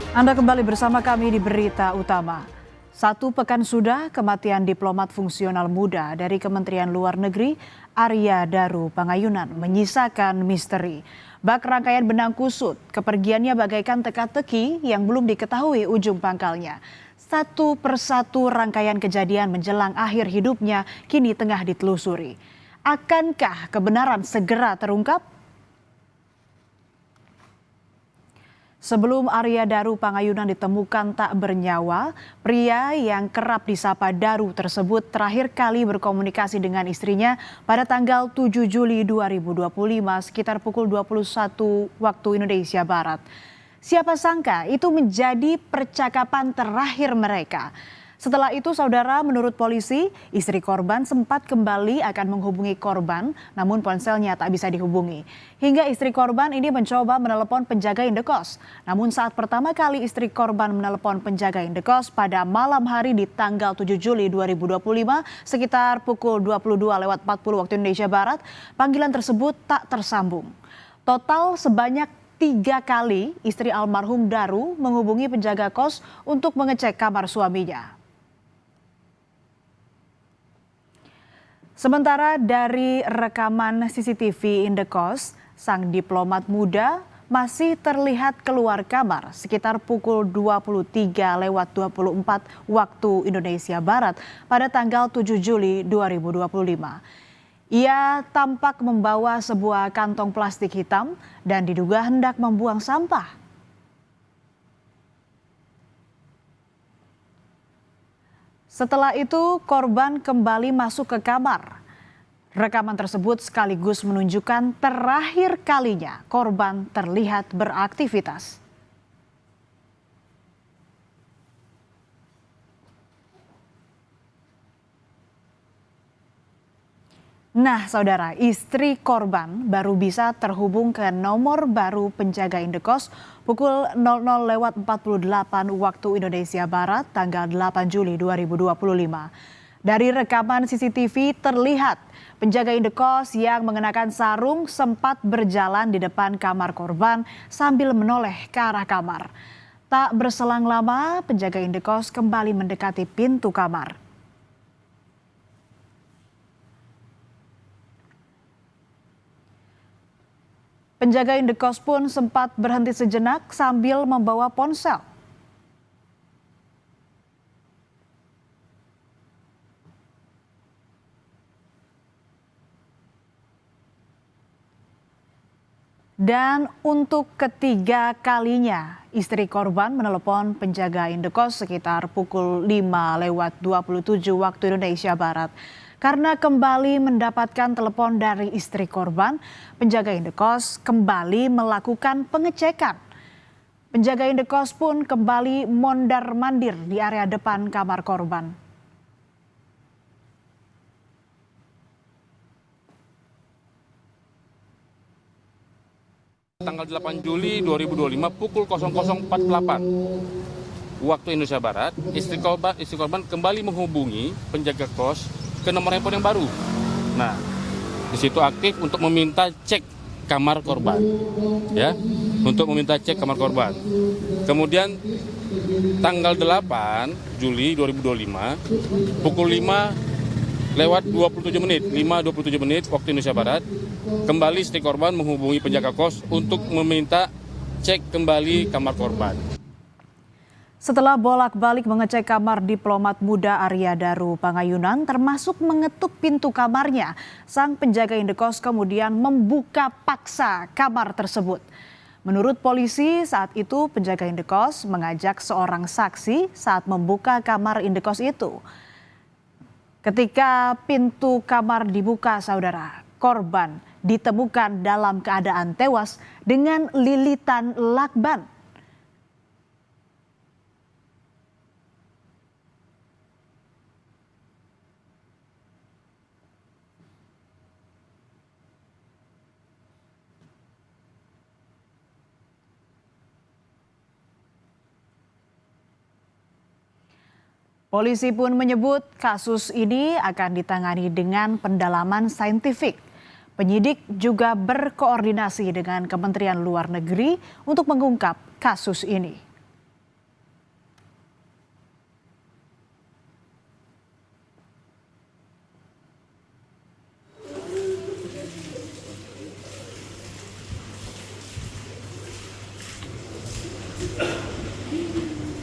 Anda kembali bersama kami di Berita Utama. 1 pekan sudah kematian diplomat fungsional muda dari Kementerian Luar Negeri, Arya Daru Pangayunan, menyisakan misteri. Bak rangkaian benang kusut, kepergiannya bagaikan teka-teki yang belum diketahui ujung pangkalnya. Satu persatu rangkaian kejadian menjelang akhir hidupnya kini tengah ditelusuri. Akankah kebenaran segera terungkap? Sebelum Arya Daru Pangayunan ditemukan tak bernyawa, pria yang kerap disapa Daru tersebut terakhir kali berkomunikasi dengan istrinya pada tanggal 7 Juli 2025 sekitar pukul 21 waktu Indonesia Barat. Siapa sangka itu menjadi percakapan terakhir mereka. Setelah itu, saudara, menurut polisi, istri korban sempat kembali akan menghubungi korban, namun ponselnya tak bisa dihubungi. Hingga istri korban ini mencoba menelepon penjaga indekos. Namun saat pertama kali istri korban menelepon penjaga indekos pada malam hari di tanggal 7 Juli 2025 sekitar pukul 22:40 waktu Indonesia Barat, panggilan tersebut tak tersambung. Total sebanyak 3 kali istri almarhum Daru menghubungi penjaga kos untuk mengecek kamar suaminya. Sementara dari rekaman CCTV indekos, sang diplomat muda masih terlihat keluar kamar sekitar pukul 23:24 waktu Indonesia Barat pada tanggal 7 Juli 2025. Ia tampak membawa sebuah kantong plastik hitam dan diduga hendak membuang sampah. Setelah itu, korban kembali masuk ke kamar. Rekaman tersebut sekaligus menunjukkan terakhir kalinya korban terlihat beraktivitas. Nah, saudara, istri korban baru bisa terhubung ke nomor baru penjaga indekos pukul 00:48 waktu Indonesia Barat tanggal 8 Juli 2025. Dari rekaman CCTV terlihat penjaga indekos yang mengenakan sarung sempat berjalan di depan kamar korban sambil menoleh ke arah kamar. Tak berselang lama, penjaga indekos kembali mendekati pintu kamar. Penjaga indekos pun sempat berhenti sejenak sambil membawa ponsel. Dan untuk ketiga kalinya, istri korban menelepon penjaga indekos sekitar pukul 5:27 waktu Indonesia Barat. Karena kembali mendapatkan telepon dari istri korban, penjaga indekos kembali melakukan pengecekan. Penjaga indekos pun kembali mondar-mandir di area depan kamar korban. Tanggal 8 Juli 2025 pukul 00:48 waktu Indonesia Barat, istri korban kembali menghubungi penjaga kos ke nomor handphone yang baru. Nah, di situ aktif untuk meminta cek kamar korban, ya, untuk meminta cek kamar korban. Kemudian tanggal 8 Juli 2025 pukul 5:27 waktu Indonesia Barat, kembali istri korban menghubungi penjaga kos untuk meminta cek kembali kamar korban. Setelah bolak-balik mengecek kamar diplomat muda Arya Daru Pangayunan termasuk mengetuk pintu kamarnya, sang penjaga indekos kemudian membuka paksa kamar tersebut. Menurut polisi, saat itu penjaga indekos mengajak seorang saksi saat membuka kamar indekos itu. Ketika pintu kamar dibuka, saudara, korban ditemukan dalam keadaan tewas dengan lilitan lakban. Polisi pun menyebut kasus ini akan ditangani dengan pendalaman saintifik. Penyidik juga berkoordinasi dengan Kementerian Luar Negeri untuk mengungkap kasus ini.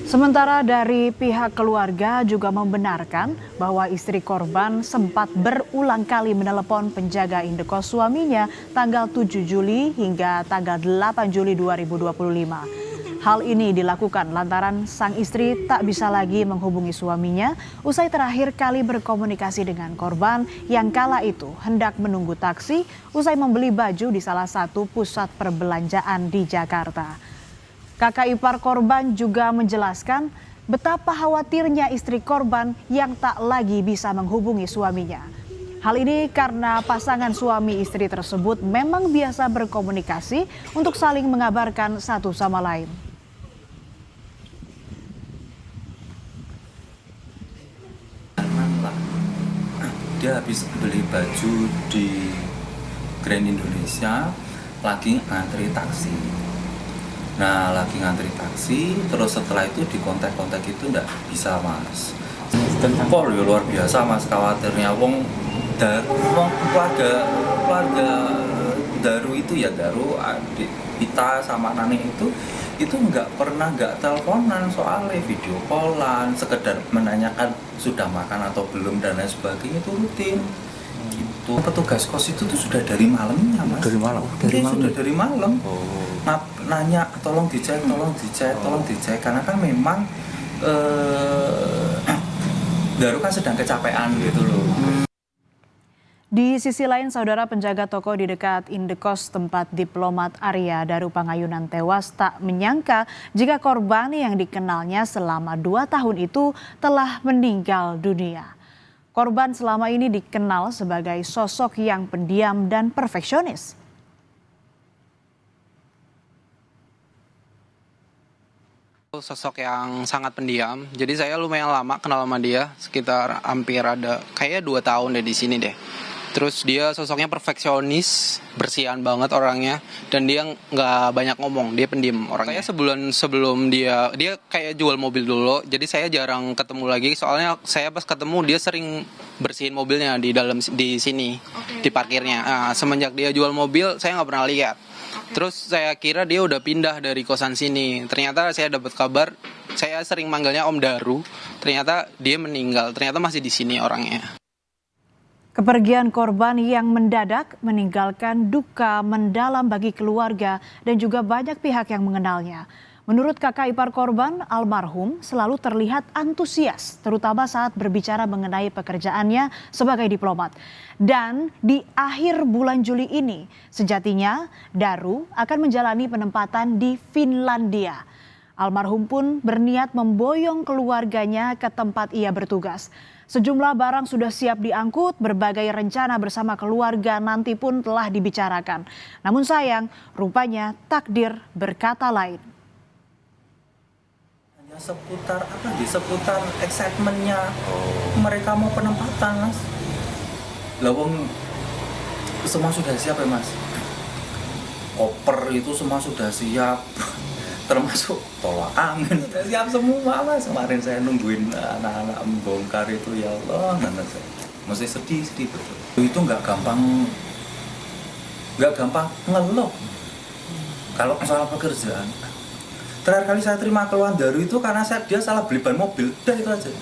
Sementara dari pihak keluarga juga membenarkan bahwa istri korban sempat berulang kali menelepon penjaga indekos suaminya tanggal 7 Juli hingga tanggal 8 Juli 2025. Hal ini dilakukan lantaran sang istri tak bisa lagi menghubungi suaminya usai terakhir kali berkomunikasi dengan korban yang kala itu hendak menunggu taksi usai membeli baju di salah satu pusat perbelanjaan di Jakarta. Kakak ipar korban juga menjelaskan betapa khawatirnya istri korban yang tak lagi bisa menghubungi suaminya. Hal ini karena pasangan suami istri tersebut memang biasa berkomunikasi untuk saling mengabarkan satu sama lain. Dia habis beli baju di Grand Indonesia, lagi ngantri taksi. Nah, lagi ngantri taksi, terus setelah itu di kontak-kontak itu enggak bisa, Mas. Pol ya luar biasa, Mas, khawatirnya wong keluarga Daru itu ya, Daru adik kita sama Nani itu nggak teleponan, soalnya video callan, sekedar menanyakan sudah makan atau belum dan lain sebagainya, itu rutin. Gitu. Petugas kos itu tuh sudah dari malamnya, Mas. Dari malam. Sudah dari malam. Nanya tolong dicek karena kan memang Daru kan sedang kecapean gitu loh. Di sisi lain, saudara penjaga toko di dekat indekos tempat diplomat Arya Daru Pangayunan tewas tak menyangka jika korban yang dikenalnya selama 2 tahun itu telah meninggal dunia. Korban selama ini dikenal sebagai sosok yang pendiam dan perfeksionis. Sosok yang sangat pendiam. Jadi saya lumayan lama kenal sama dia, sekitar hampir ada kayaknya 2 tahun deh di sini deh. Terus dia sosoknya perfeksionis, bersihan banget orangnya, dan dia nggak banyak ngomong, dia pendiam orangnya. Saya sebulan sebelum dia kayak jual mobil dulu, jadi saya jarang ketemu lagi. Soalnya saya pas ketemu dia sering bersihin mobilnya di sini, di parkirnya. Nah, semenjak dia jual mobil, saya nggak pernah lihat. Terus saya kira dia udah pindah dari kosan sini. Ternyata saya dapat kabar, saya sering manggilnya Om Daru. Ternyata dia meninggal. Ternyata masih di sini orangnya. Kepergian korban yang mendadak meninggalkan duka mendalam bagi keluarga dan juga banyak pihak yang mengenalnya. Menurut kakak ipar korban, almarhum selalu terlihat antusias, terutama saat berbicara mengenai pekerjaannya sebagai diplomat. Dan di akhir bulan Juli ini, sejatinya Daru akan menjalani penempatan di Finlandia. Almarhum pun berniat memboyong keluarganya ke tempat ia bertugas. Sejumlah barang sudah siap diangkut, berbagai rencana bersama keluarga nanti pun telah dibicarakan. Namun sayang, rupanya takdir berkata lain. Seputar excitement-nya mereka mau penempatan, Mas. Lawang semua sudah siap ya, Mas. Koper itu semua sudah siap, termasuk tolak angin sudah siap semua, Mas. Kemarin saya nungguin anak-anak membongkar itu, ya Allah, masih sedih betul. Itu nggak gampang ngeluh kalau soal pekerjaan. Terakhir kali saya terima keluhan Daru itu karena dia salah beli ban mobil, udah itu aja.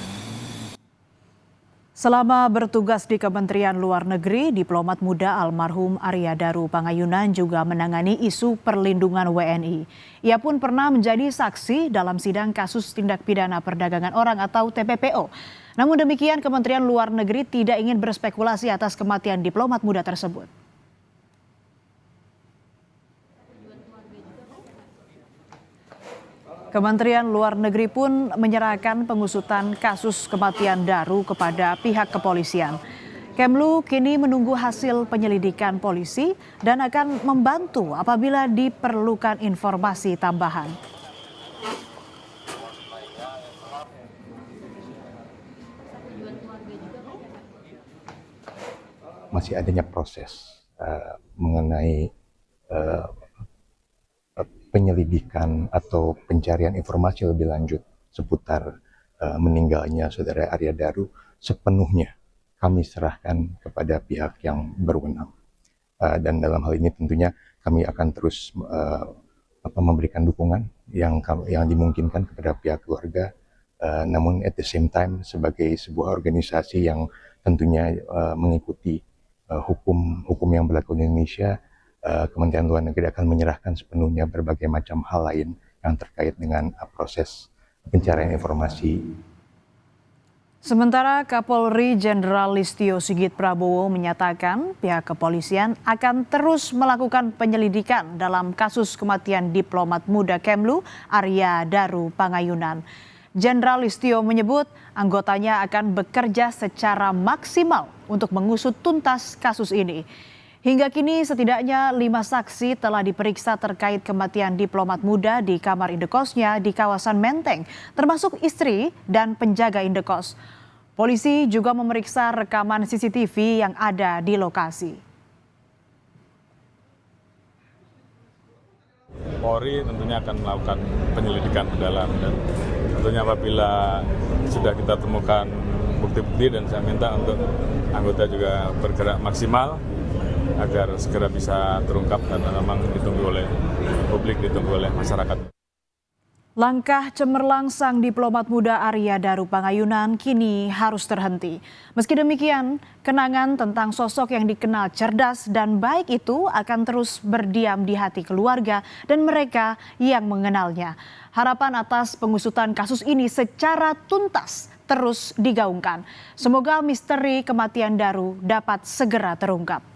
Selama bertugas di Kementerian Luar Negeri, diplomat muda almarhum Arya Daru Pangayunan juga menangani isu perlindungan WNI. Ia pun pernah menjadi saksi dalam sidang kasus tindak pidana perdagangan orang atau TPPO. Namun demikian, Kementerian Luar Negeri tidak ingin berspekulasi atas kematian diplomat muda tersebut. Kementerian Luar Negeri pun menyerahkan pengusutan kasus kematian Daru kepada pihak kepolisian. Kemlu kini menunggu hasil penyelidikan polisi dan akan membantu apabila diperlukan informasi tambahan. Masih adanya proses mengenai penyelidikan atau pencarian informasi lebih lanjut seputar meninggalnya saudara Arya Daru, sepenuhnya kami serahkan kepada pihak yang berwenang. Dan dalam hal ini tentunya kami akan terus memberikan dukungan yang dimungkinkan kepada pihak keluarga. Namun at the same time sebagai sebuah organisasi yang tentunya mengikuti hukum yang berlaku di Indonesia, Kementerian Luar Negeri akan menyerahkan sepenuhnya berbagai macam hal lain yang terkait dengan proses pencarian informasi. Sementara Kapolri Jenderal Listio Sigit Prabowo menyatakan pihak kepolisian akan terus melakukan penyelidikan dalam kasus kematian diplomat muda Kemlu Arya Daru Pangayunan. Jenderal Listio menyebut anggotanya akan bekerja secara maksimal untuk mengusut tuntas kasus ini. Hingga kini setidaknya 5 saksi telah diperiksa terkait kematian diplomat muda di kamar indekosnya di kawasan Menteng, termasuk istri dan penjaga indekos. Polisi juga memeriksa rekaman CCTV yang ada di lokasi. Polri tentunya akan melakukan penyelidikan mendalam dan tentunya apabila sudah kita temukan bukti-bukti, dan saya minta untuk anggota juga bergerak maksimal agar segera bisa terungkap karena memang ditunggu oleh publik, ditunggu oleh masyarakat. Langkah cemerlang sang diplomat muda Arya Daru Pangayunan kini harus terhenti. Meski demikian, kenangan tentang sosok yang dikenal cerdas dan baik itu akan terus berdiam di hati keluarga dan mereka yang mengenalnya. Harapan atas pengusutan kasus ini secara tuntas terus digaungkan. Semoga misteri kematian Daru dapat segera terungkap.